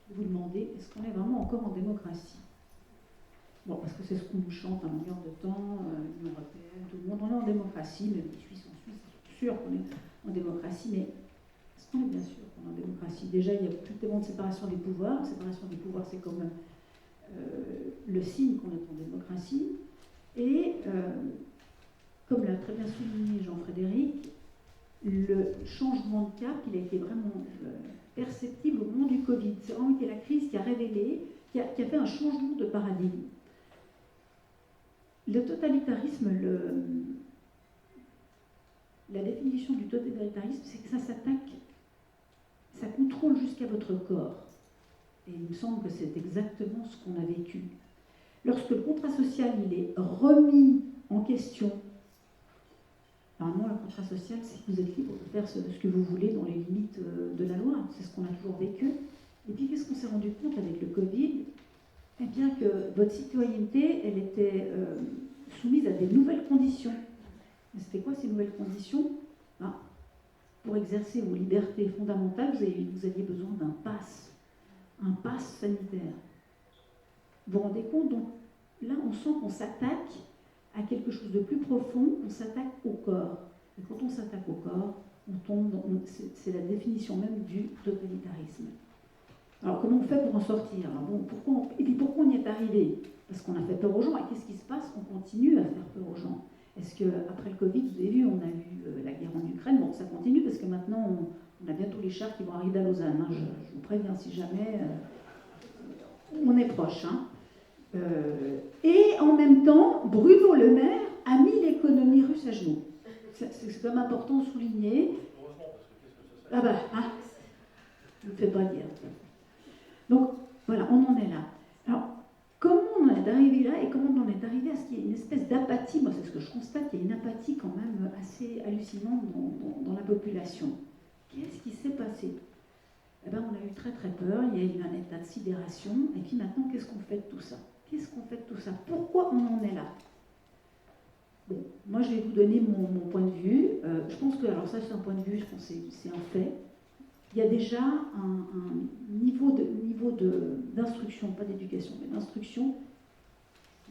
de vous demander, est-ce qu'on est vraiment encore en démocratie? Bon, parce que c'est ce qu'on nous chante à longueur de temps, l'Union européenne, tout le monde, on est en démocratie, même les Suisses en Suisse, c'est sûr qu'on est en démocratie, mais est-ce qu'on est bien sûr qu'on est en démocratie? Déjà, il y a plus tellement de séparation des pouvoirs. La séparation des pouvoirs, c'est quand même le signe qu'on est en démocratie. Et comme l'a très bien souligné Jean-Frédéric, le changement de cap, il a été vraiment perceptible au moment du Covid. C'est vraiment été la crise qui a révélé, qui a fait un changement de paradigme. Le totalitarisme, la définition du totalitarisme, c'est que ça s'attaque, ça contrôle jusqu'à votre corps. Et il me semble que c'est exactement ce qu'on a vécu. Lorsque le contrat social il est remis en question, normalement le contrat social, c'est que vous êtes libre de faire ce que vous voulez dans les limites de la loi. C'est ce qu'on a toujours vécu. Et puis qu'est-ce qu'on s'est rendu compte avec le Covid? Eh bien que votre citoyenneté, elle était soumise à des nouvelles conditions. C'était quoi ces nouvelles conditions? Pour exercer vos libertés fondamentales, vous aviez besoin d'un pass sanitaire. Vous vous rendez compte? Donc là, on sent qu'on s'attaque à quelque chose de plus profond, on s'attaque au corps. Et quand on s'attaque au corps, on tombe c'est la définition même du totalitarisme. Alors comment on fait pour en sortir? Et puis pourquoi on y est arrivé? Parce qu'on a fait peur aux gens. Et qu'est-ce qui se passe? On continue à faire peur aux gens. Est-ce qu'après le Covid, vous avez vu, on a eu la guerre en Ukraine, bon ça continue parce que maintenant on a bientôt les chars qui vont arriver à Lausanne. Je vous préviens si jamais on est proche. Et en même temps, Bruno Le Maire a mis l'économie russe à genoux. C'est quand même important de souligner. Ah bah, je ne me fais pas dire. Donc voilà, on en est là. Alors, comment on en est arrivé là et comment on en est arrivé à ce qu'il y ait une espèce d'apathie? Moi, c'est ce que je constate, il y a une apathie quand même assez hallucinante dans la population. Qu'est-ce qui s'est passé? Eh bien, on a eu très très peur, il y a eu un état de sidération, et puis maintenant, qu'est-ce qu'on fait de tout ça? Qu'est-ce qu'on fait de tout ça? Pourquoi on en est là? Bon, moi je vais vous donner mon point de vue. Je pense que, alors ça c'est un point de vue, je pense que c'est un fait. Il y a déjà un niveau d'instruction, pas d'éducation, mais d'instruction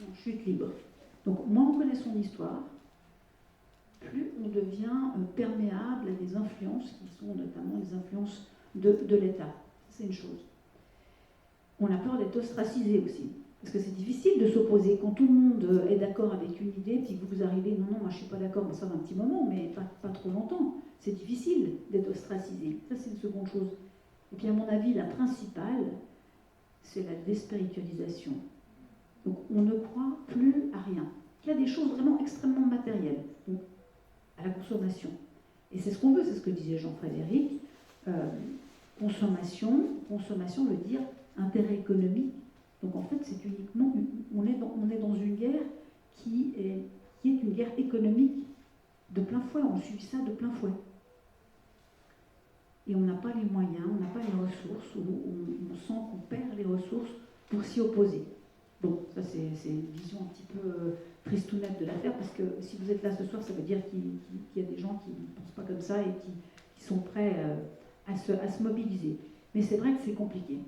en chute libre. Donc moins on connaît son histoire, plus on devient perméable à des influences qui sont notamment les influences de l'État. C'est une chose. On a peur d'être ostracisé aussi. Parce que c'est difficile de s'opposer quand tout le monde est d'accord avec une idée, puis que vous arrivez, non, moi je ne suis pas d'accord, mais ça va un petit moment, mais pas trop longtemps. C'est difficile d'être ostracisé. Ça, c'est une seconde chose. Et puis, à mon avis, la principale, c'est la déspiritualisation. Donc, on ne croit plus à rien. Il y a des choses vraiment extrêmement matérielles, donc à la consommation. Et c'est ce qu'on veut, c'est ce que disait Jean-Frédéric. Consommation veut dire intérêt économique. Donc en fait, c'est uniquement, on est dans une guerre qui est une guerre économique de plein fouet. On subit ça de plein fouet. Et on n'a pas les moyens, on n'a pas les ressources, on sent qu'on perd les ressources pour s'y opposer. Bon, ça c'est une vision un petit peu tristounette de l'affaire, parce que si vous êtes là ce soir, ça veut dire qu'il y a des gens qui ne pensent pas comme ça et qui sont prêts à se mobiliser. Mais c'est vrai que c'est compliqué.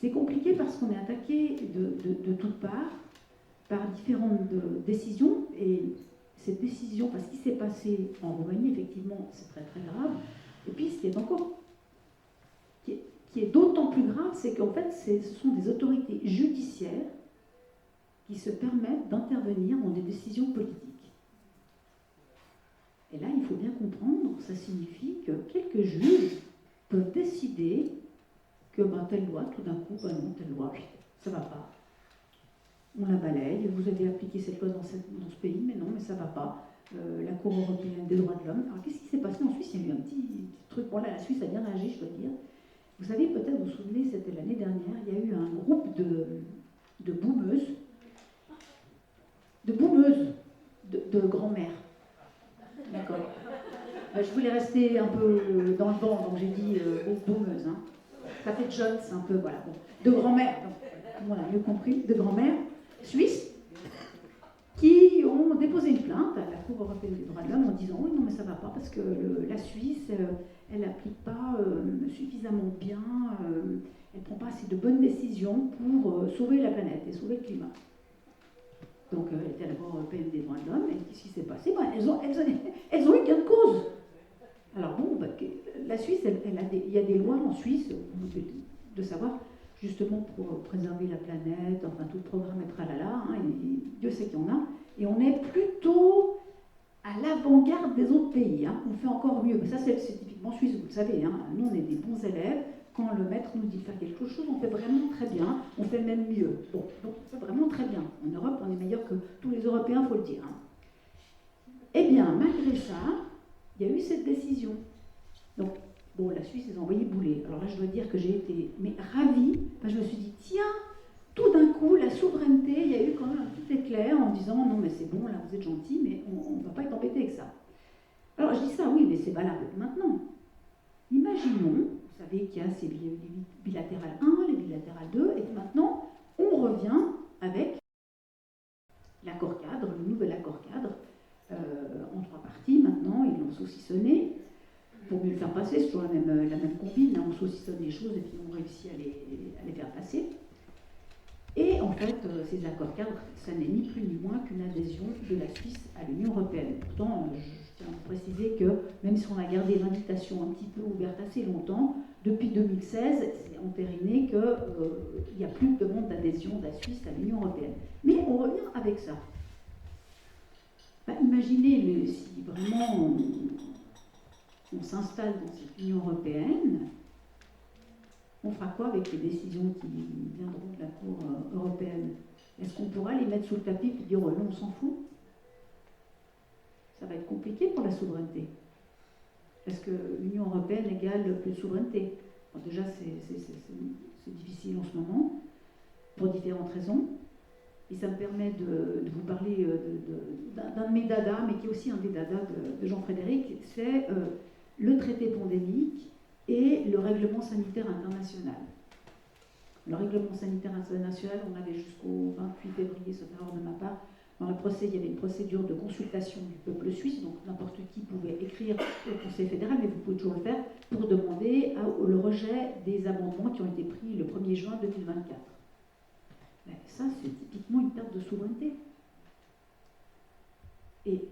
C'est compliqué parce qu'on est attaqué de toutes parts par différentes décisions, et cette décision, parce qu'il s'est passé en Roumanie, effectivement, c'est très très grave. Et puis, ce qui est encore, qui est d'autant plus grave, c'est qu'en fait, ce sont des autorités judiciaires qui se permettent d'intervenir dans des décisions politiques. Et là, il faut bien comprendre, ça signifie que quelques juges peuvent décider que telle loi, tout d'un coup, non, telle loi, ça ne va pas. On la balaye, vous avez appliqué cette loi dans ce pays, mais non, mais ça ne va pas. La Cour européenne des droits de l'homme. Alors, qu'est-ce qui s'est passé en Suisse? Il y a eu un petit truc. Bon, là, la Suisse a bien réagi, je dois dire. Vous savez, peut-être, vous vous souvenez, c'était l'année dernière, il y a eu un groupe de boumeuses, de grand-mères. D'accord. Je voulais rester un peu dans le vent, donc j'ai dit boumeuses. Hein. Ça fait Jones, un peu, voilà. Bon. De grand-mères, donc, on a mieux compris, de grand-mères suisses, qui ont déposé une plainte à la Cour européenne des droits de l'homme en disant « Oui, non, mais ça ne va pas parce que la Suisse, elle n'applique pas suffisamment bien elle ne prend pas assez de bonnes décisions pour sauver la planète et sauver le climat. Donc elle était à la Cour européenne des droits de l'homme, et qu'est-ce qui s'est passé? Elles ont eu gain de cause. Alors bon, la Suisse, il y a des lois en Suisse, de savoir, justement pour préserver la planète, enfin tout le programme est tralala, hein, Dieu sait qu'il y en a, et on est plutôt à l'avant-garde des autres pays, hein. On fait encore mieux. Mais ça, c'est typiquement suisse, vous le savez, hein. Nous, on est des bons élèves. Quand le maître nous dit de faire quelque chose, on fait vraiment très bien, on fait même mieux. Bon, donc on fait vraiment très bien. En Europe, on est meilleur que tous les Européens, il faut le dire, hein. Eh bien, malgré ça, il y a eu cette décision. Donc, bon, la Suisse les a envoyés bouler. Alors là, je dois dire que j'ai été ravie. Enfin, je me suis dit, tiens, tout d'un coup, la souveraineté, il y a eu quand même un petit éclair en disant, non, mais c'est bon, là, vous êtes gentil, mais on ne va pas être embêté avec ça. Alors, je dis ça, oui, mais c'est valable maintenant. Imaginons, vous savez qu'il y a ces bilatérales 1, les bilatérales 2, et que maintenant, on revient avec l'accord cadre, le nouvel accord cadre, en 3 parties maintenant, ils l'ont saucissonné. Pour mieux le faire passer, c'est toujours la même combine, hein, on saucissonne les choses et puis on réussit à les faire passer. Et en fait, ces accords cadres, ça n'est ni plus ni moins qu'une adhésion de la Suisse à l'Union européenne. Pourtant, je tiens à préciser que même si on a gardé l'invitation un petit peu ouverte assez longtemps, depuis 2016, c'est entériné qu'il n'y a plus de demande d'adhésion de la Suisse à l'Union européenne. Mais on revient avec ça. Imaginez si vraiment on s'installe dans cette Union européenne, on fera quoi avec les décisions qui viendront de la Cour européenne? Est-ce qu'on pourra les mettre sous le tapis et dire oh, non, on s'en fout? Ça va être compliqué pour la souveraineté. Parce que l'Union européenne égale plus de souveraineté. Alors déjà, c'est difficile en ce moment, pour différentes raisons. Et ça me permet de vous parler d'un de mes dadas, mais qui est aussi un des dadas de Jean-Frédéric, c'est le traité pandémique et le règlement sanitaire international. Le règlement sanitaire international, on avait jusqu'au 28 février, sauf erreur de ma part, dans le procès, il y avait une procédure de consultation du peuple suisse, donc n'importe qui pouvait écrire au Conseil fédéral, mais vous pouvez toujours le faire pour demander le rejet des amendements qui ont été pris le 1er juin 2024. Mais ça, c'est typiquement une perte de souveraineté. Et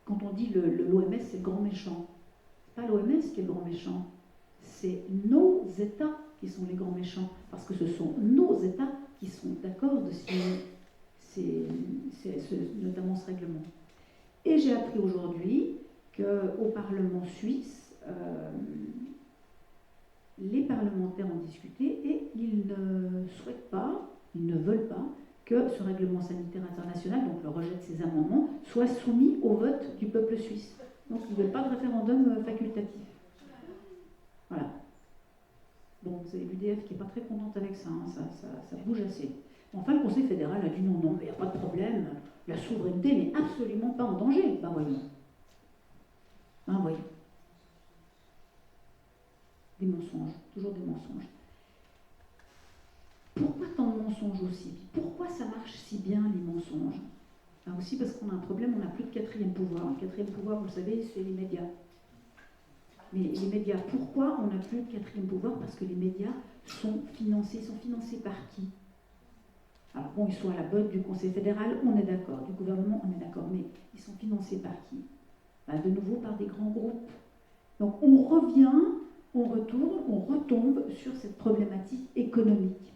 quand on dit l'OMS, c'est le grand méchant, c'est pas l'OMS qui est le grand méchant, c'est nos États qui sont les grands méchants, parce que ce sont nos États qui sont d'accord de signer notamment ce règlement. Et j'ai appris aujourd'hui qu'au Parlement suisse, les parlementaires ont discuté et ils ne souhaitent pas, ils ne veulent pas que ce règlement sanitaire international, donc le rejet de ces amendements, soit soumis au vote du peuple suisse. Donc ils ne veulent pas de référendum facultatif. Voilà. Bon, vous avez l'UDF qui n'est pas très contente avec ça, hein, ça bouge assez. Enfin, le Conseil fédéral a dit non, non, mais il n'y a pas de problème, la souveraineté n'est absolument pas en danger. Ben voyons. Ben voyons. Des mensonges, toujours des mensonges. Pourquoi tant de mensonges aussi? Pourquoi ça marche si bien, les mensonges? Ben aussi parce qu'on a un problème, on n'a plus de quatrième pouvoir. Le quatrième pouvoir, vous le savez, c'est les médias. Mais les médias, pourquoi on n'a plus de quatrième pouvoir? Parce que les médias sont financés par qui? Alors bon, ils sont à la botte du Conseil fédéral, on est d'accord, du gouvernement, on est d'accord, mais ils sont financés par qui? Ben, de nouveau par des grands groupes. Donc on revient, on retourne, on retombe sur cette problématique économique.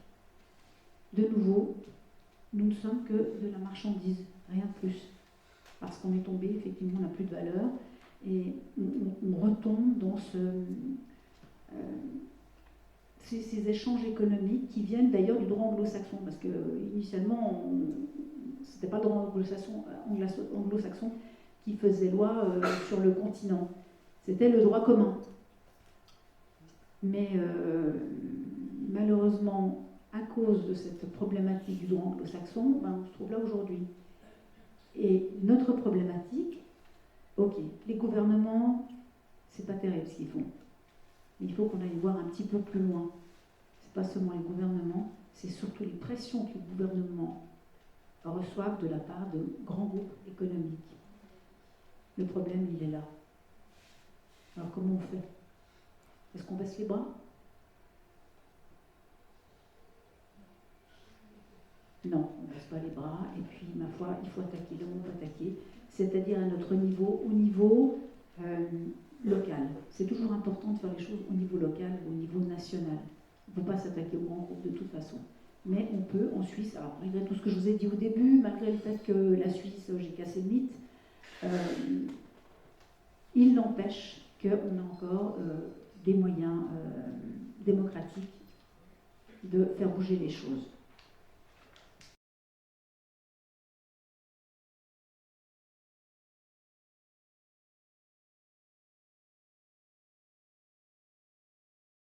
De nouveau, nous ne sommes que de la marchandise, rien de plus. Parce qu'on est tombé, effectivement, on n'a plus de valeur, et on retombe dans ces échanges économiques qui viennent d'ailleurs du droit anglo-saxon, parce que initialement, c'était pas le droit anglo-saxon qui faisait loi sur le continent, c'était le droit commun. Mais malheureusement, à cause de cette problématique du droit anglo-saxon, on se trouve là aujourd'hui. Et notre problématique, ok, les gouvernements, c'est pas terrible ce qu'ils font. Mais il faut qu'on aille voir un petit peu plus loin. C'est pas seulement les gouvernements, c'est surtout les pressions que les gouvernements reçoivent de la part de grands groupes économiques. Le problème, il est là. Alors comment on fait? Est-ce qu'on baisse les bras? Non, on ne baisse pas les bras, et puis, ma foi, il faut attaquer là où on peut attaquer, c'est-à-dire à notre niveau, au niveau local. C'est toujours important de faire les choses au niveau local ou au niveau national. Il ne faut pas s'attaquer aux grands groupes de toute façon. Mais on peut, en Suisse, alors malgré tout ce que je vous ai dit au début, malgré le fait que la Suisse, j'ai cassé le mythe, il n'empêche qu'on a encore des moyens démocratiques de faire bouger les choses.